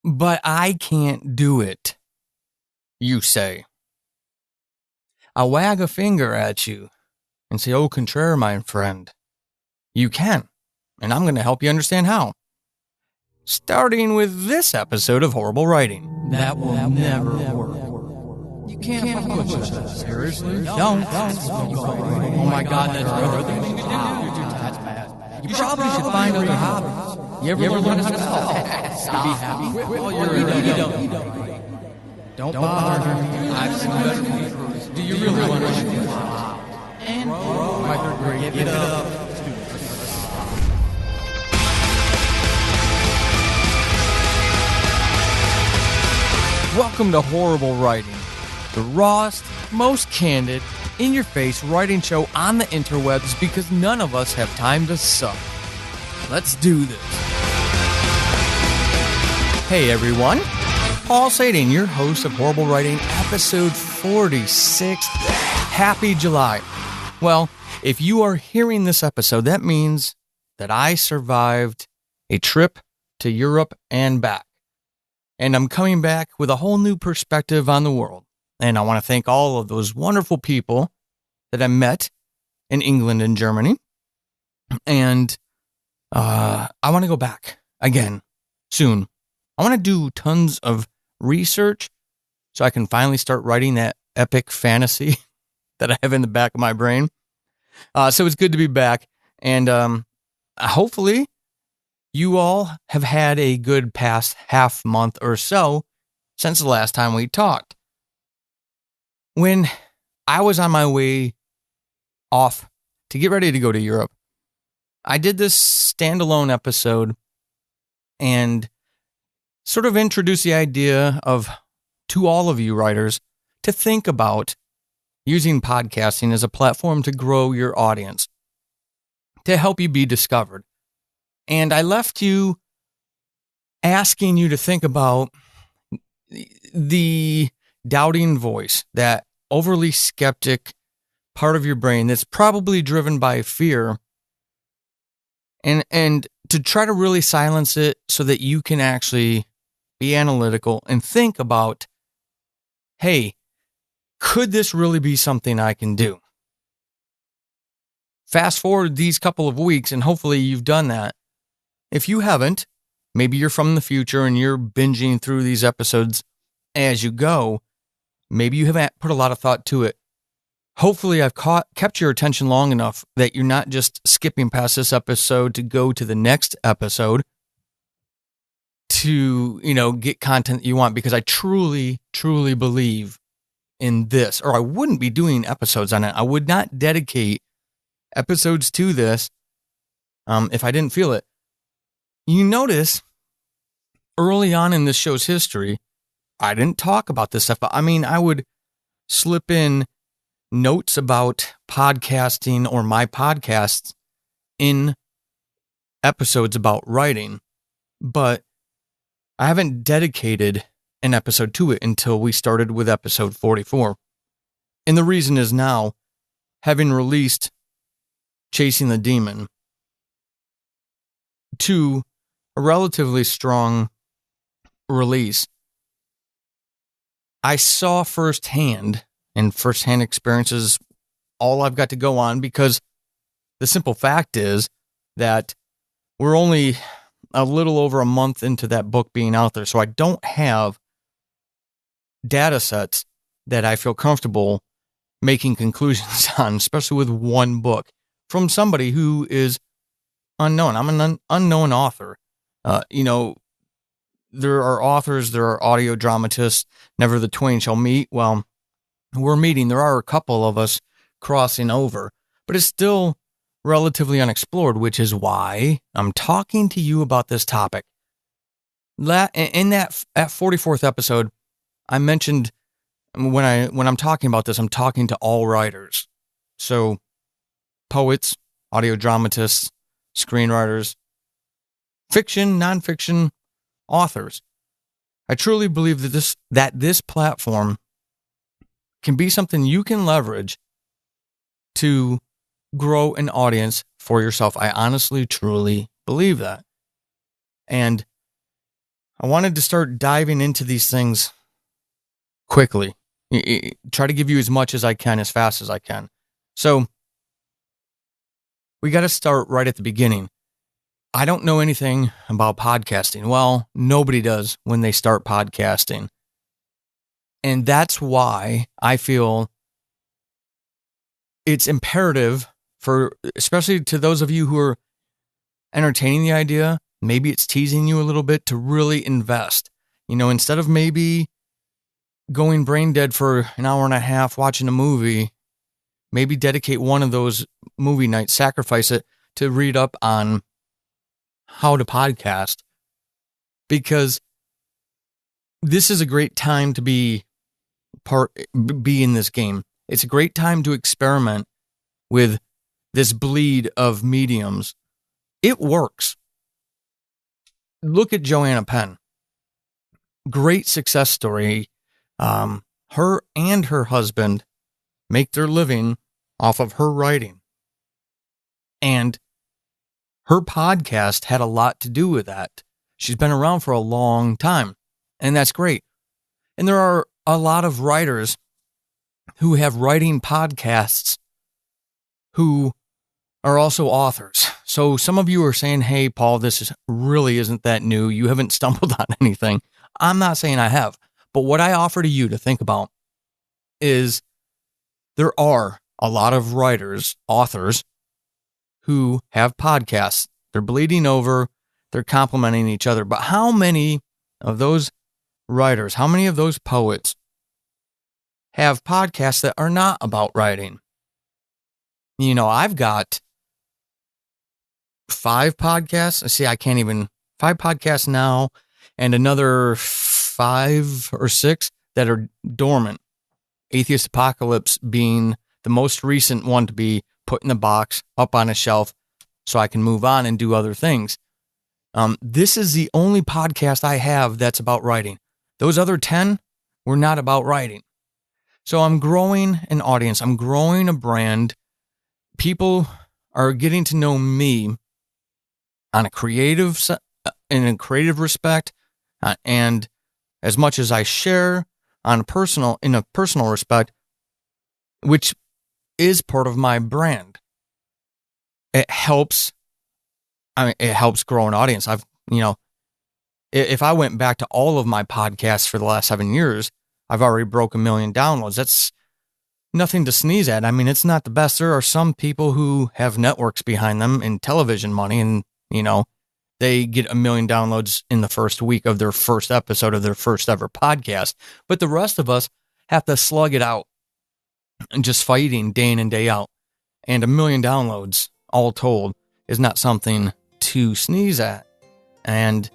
But I can't do it, you say. I wag a finger at you and say, au contraire, my friend. You can, and I'm going to help you understand how. Starting with this episode of Horrible Writing. That will never work. You can't push us. Seriously? Don't. Oh my God, that's another thing you can do. That's bad. You probably should find other hobbies. You ever learn how to stop? Be happy. While you're you don't bother me. I've seen better people. Do you really want to do and my third grade, give it up. Welcome to Horrible Writing, the rawest, most candid, in-your-face writing show on the interwebs because none of us have time to suck. Let's do this. Hey everyone, Paul Sading, your host of Horrible Writing, episode 46. Happy July. Well, if you are hearing this episode, that means that I survived a trip to Europe and back. And I'm coming back with a whole new perspective on the world. And I want to thank all of those wonderful people that I met in England and Germany. And I want to go back again soon. I want to do tons of research so I can finally start writing that epic fantasy that I have in the back of my brain. So it's good to be back. And hopefully you all have had a good past half month or so since the last time we talked. When I was on my way off to get ready to go to Europe, I did this standalone episode and sort of introduced the idea to all of you writers to think about using podcasting as a platform to grow your audience, to help you be discovered. And I left you asking you to think about the doubting voice, that overly skeptic part of your brain that's probably driven by fear, and to try to really silence it so that you can actually be analytical and think about, hey, could this really be something I can do? Fast forward these couple of weeks, and hopefully you've done that. If you haven't, maybe you're from the future and you're binging through these episodes as you go. Maybe you haven't put a lot of thought to it. Hopefully I've kept your attention long enough that you're not just skipping past this episode to go to the next episode to, get content you want, because I truly, truly believe in this, or I wouldn't be doing episodes on it. I would not dedicate episodes to this if I didn't feel it. You notice early on in this show's history, I didn't talk about this stuff, but I would slip in notes about podcasting or my podcasts in episodes about writing, but I haven't dedicated an episode to it until we started with episode 44. And the reason is now, having released Chasing the Demon to a relatively strong release, I saw firsthand, and firsthand experiences all I've got to go on, because the simple fact is that we're only a little over a month into that book being out there. So I don't have data sets that I feel comfortable making conclusions on, especially with one book from somebody who is unknown. I'm an unknown author. There are authors, there are audio dramatists, never the twain shall meet. Well, we're meeting. There are a couple of us crossing over, but it's still relatively unexplored, which is why I'm talking to you about this topic. In that at 44th episode, I mentioned when I'm talking about this, I'm talking to all writers. So poets, audio dramatists, screenwriters, fiction, nonfiction, authors. I truly believe that this platform can be something you can leverage to grow an audience for yourself. I honestly, truly believe that. And I wanted to start diving into these things quickly. Try to give you as much as I can, as fast as I can. So we got to start right at the beginning. I don't know anything about podcasting. Well, nobody does when they start podcasting. And that's why I feel it's imperative for, especially to those of you who are entertaining the idea, maybe it's teasing you a little bit, to really invest. Instead of maybe going brain dead for an hour and a half watching a movie, maybe dedicate one of those movie nights, sacrifice it to read up on how to podcast, because this is a great time to be in this game. It's a great time to experiment with this bleed of mediums. It works. Look at Joanna Penn. Great success story. Her and her husband make their living off of her writing. And her podcast had a lot to do with that. She's been around for a long time, and that's great. And there are a lot of writers who have writing podcasts who are also authors. So some of you are saying, hey, Paul, really isn't that new. You haven't stumbled on anything. I'm not saying I have. But what I offer to you to think about is there are a lot of writers, authors, who have podcasts. They're bleeding over. They're complementing each other. But how many of those writers, how many of those poets have podcasts that are not about writing? I've got 5 podcasts. See, 5 podcasts now, and another 5 or 6 that are dormant. Atheist Apocalypse being the most recent one to be put in the box, up on a shelf, so I can move on and do other things. This is the only podcast I have that's about writing. Those other 10 were not about writing. So I'm growing an audience. I'm growing a brand. People are getting to know me on in a creative respect, and as much as I share in a personal respect, which is part of my brand. It helps grow an audience. If I went back to all of my podcasts for the last 7 years, I've already broke 1 million downloads. That's nothing to sneeze at. It's not the best. There are some people who have networks behind them and television money, and, they get 1 million downloads in the first week of their first episode of their first ever podcast. But the rest of us have to slug it out and just fighting day in and day out. And 1 million downloads, all told, is not something to sneeze at. And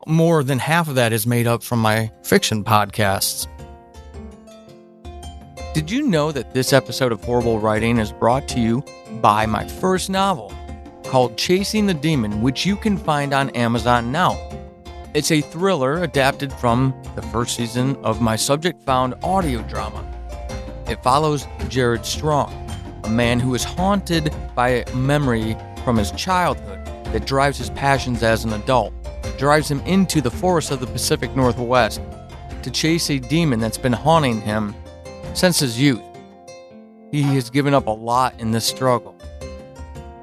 more than half of that is made up from my fiction podcasts. Did you know that this episode of Horrible Writing is brought to you by my first novel, called Chasing the Demon, which you can find on Amazon now? It's a thriller adapted from the first season of my Subject Found audio drama. It follows Jared Strong, a man who is haunted by a memory from his childhood that drives his passions as an adult, drives him into the forests of the Pacific Northwest to chase a demon that's been haunting him since his youth. He has given up a lot in this struggle,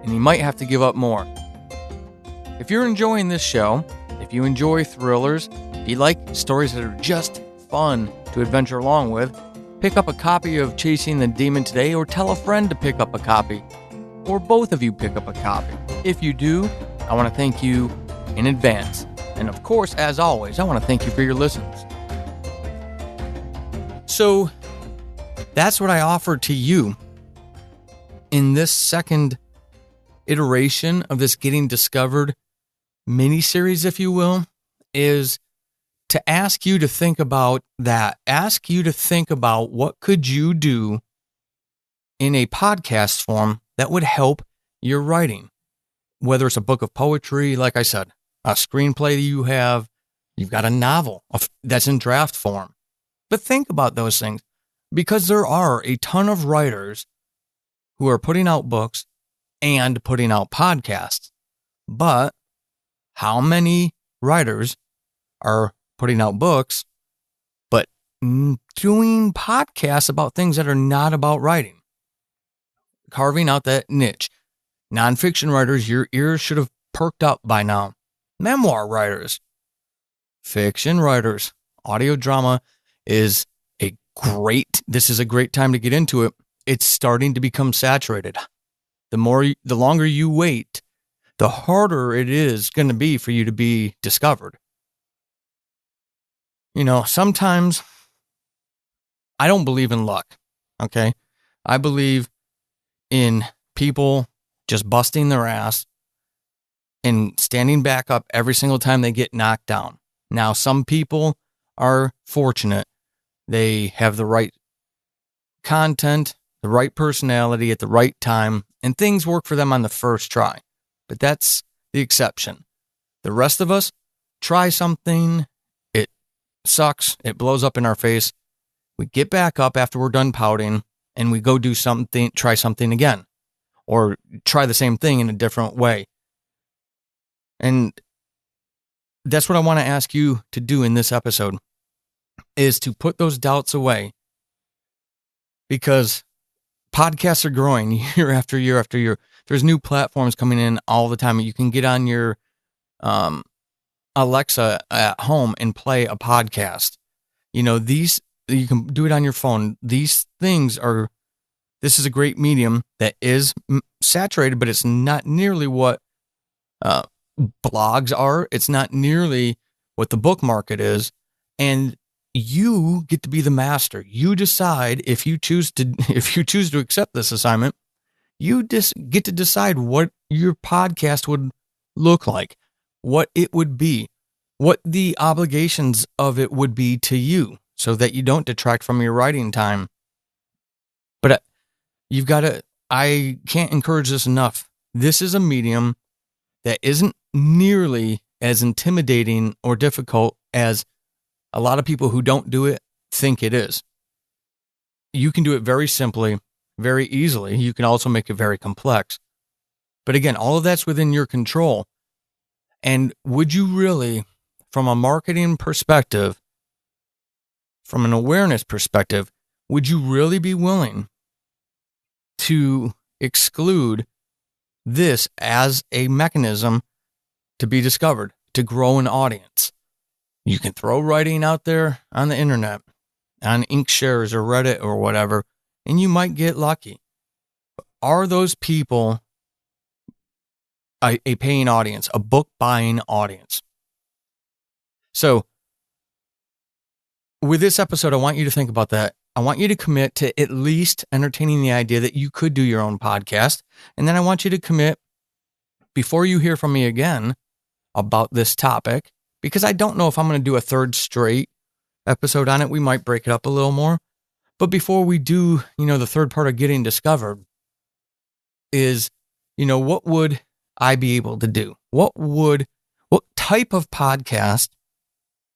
and he might have to give up more. If you're enjoying this show, if you enjoy thrillers, if you like stories that are just fun to adventure along with, pick up a copy of Chasing the Demon today, or tell a friend to pick up a copy, or both of you pick up a copy. If you do, I want to thank you in advance. And of course, as always, I want to thank you for your listens. So that's what I offer to you in this second iteration of this Getting Discovered mini-series, if you will, is to ask you to think about that. Ask you to think about what could you do in a podcast form that would help your writing. Whether it's a book of poetry, like I said, a screenplay that you've got a novel that's in draft form. But think about those things, because there are a ton of writers who are putting out books and putting out podcasts. But how many writers are putting out books, but doing podcasts about things that are not about writing. Carving out that niche. Nonfiction writers, your ears should have perked up by now. Memoir writers. Fiction writers. Audio drama is this is a great time to get into it. It's starting to become saturated. The longer you wait, the harder it is going to be for you to be discovered. Sometimes I don't believe in luck, okay? I believe in people just busting their ass and standing back up every single time they get knocked down. Now, some people are fortunate. They have the right content, the right personality at the right time, and things work for them on the first try. But that's the exception. The rest of us try something, it sucks, it blows up in our face. We get back up after we're done pouting, and we go do something, try something again, or try the same thing in a different way. And that's what I want to ask you to do in this episode, is to put those doubts away, because podcasts are growing year after year after year. There's new platforms coming in all the time. You can get on your Alexa at home and play a podcast. You can do it on your phone. This is a great medium that is saturated, but it's not nearly what blogs are. It's not nearly what the book market is. And you get to be the master. You decide if you choose to accept this assignment. You just get to decide what your podcast would look like, what it would be, what the obligations of it would be to you, so that you don't detract from your writing time. But I can't encourage this enough. This is a medium that isn't nearly as intimidating or difficult as a lot of people who don't do it think it is. You can do it very simply, very easily. You can also make it very complex. But again, all of that's within your control. And would you really, from a marketing perspective, from an awareness perspective, would you really be willing to exclude this as a mechanism to be discovered, to grow an audience? You can throw writing out there on the internet, on Inkshares or Reddit or whatever, and you might get lucky. Are those people a paying audience, a book buying audience? So with this episode, I want you to think about that. I want you to commit to at least entertaining the idea that you could do your own podcast. And then I want you to commit, before you hear from me again about this topic, because I don't know if I'm going to do a third straight episode on it. We might break it up a little more. But before we do, the third part of getting discovered is, what would I be able to do? What type of podcast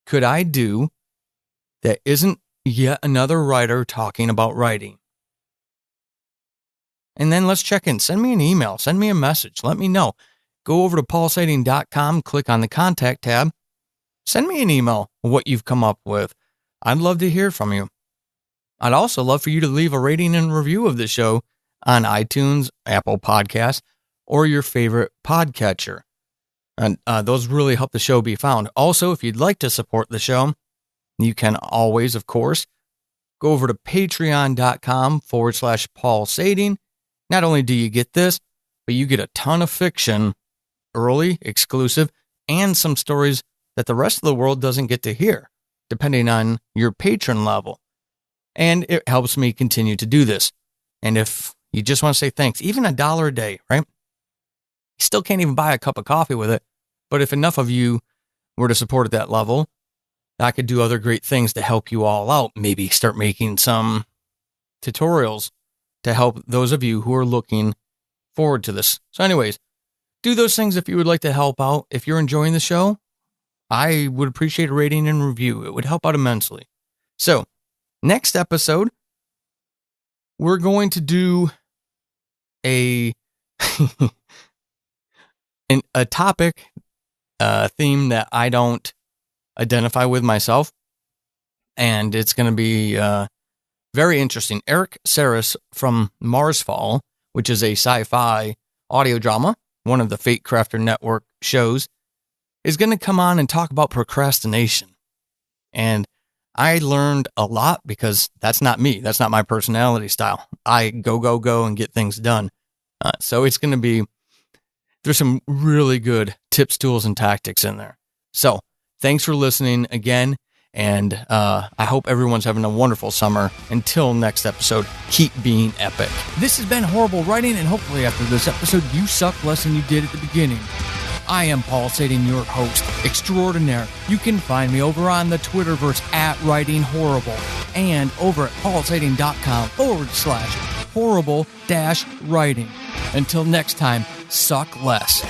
could I do that isn't yet another writer talking about writing? And then let's check in. Send me an email. Send me a message. Let me know. Go over to paulsading.com, click on the contact tab. Send me an email what you've come up with. I'd love to hear from you. I'd also love for you to leave a rating and review of the show on iTunes, Apple Podcasts, or your favorite podcatcher. And those really help the show be found. Also, if you'd like to support the show, you can always, of course, go over to patreon.com/Paul Sading. Not only do you get this, but you get a ton of fiction, early, exclusive, and some stories that the rest of the world doesn't get to hear, depending on your patron level. And it helps me continue to do this. And if you just want to say thanks, even $1 a day, right? You still can't even buy a cup of coffee with it. But if enough of you were to support at that level, I could do other great things to help you all out. Maybe start making some tutorials to help those of you who are looking forward to this. So anyways, do those things if you would like to help out. If you're enjoying the show, I would appreciate a rating and review. It would help out immensely. So next episode, we're going to do a topic, theme that I don't identify with myself. And it's going to be very interesting. Eric Saris from Marsfall, which is a sci-fi audio drama, one of the Fate Crafter Network shows, is going to come on and talk about procrastination. And I learned a lot because that's not me. That's not my personality style. I go and get things done. So it's going to be, there's some really good tips, tools, and tactics in there. So thanks for listening again. And I hope everyone's having a wonderful summer. Until next episode, keep being epic. This has been Horrible Writing, and hopefully after this episode, you suck less than you did at the beginning. I am Paul Sading, your host extraordinaire. You can find me over on the Twitterverse @WritingHorrible and over at paulsading.com/horrible-writing. Until next time, suck less.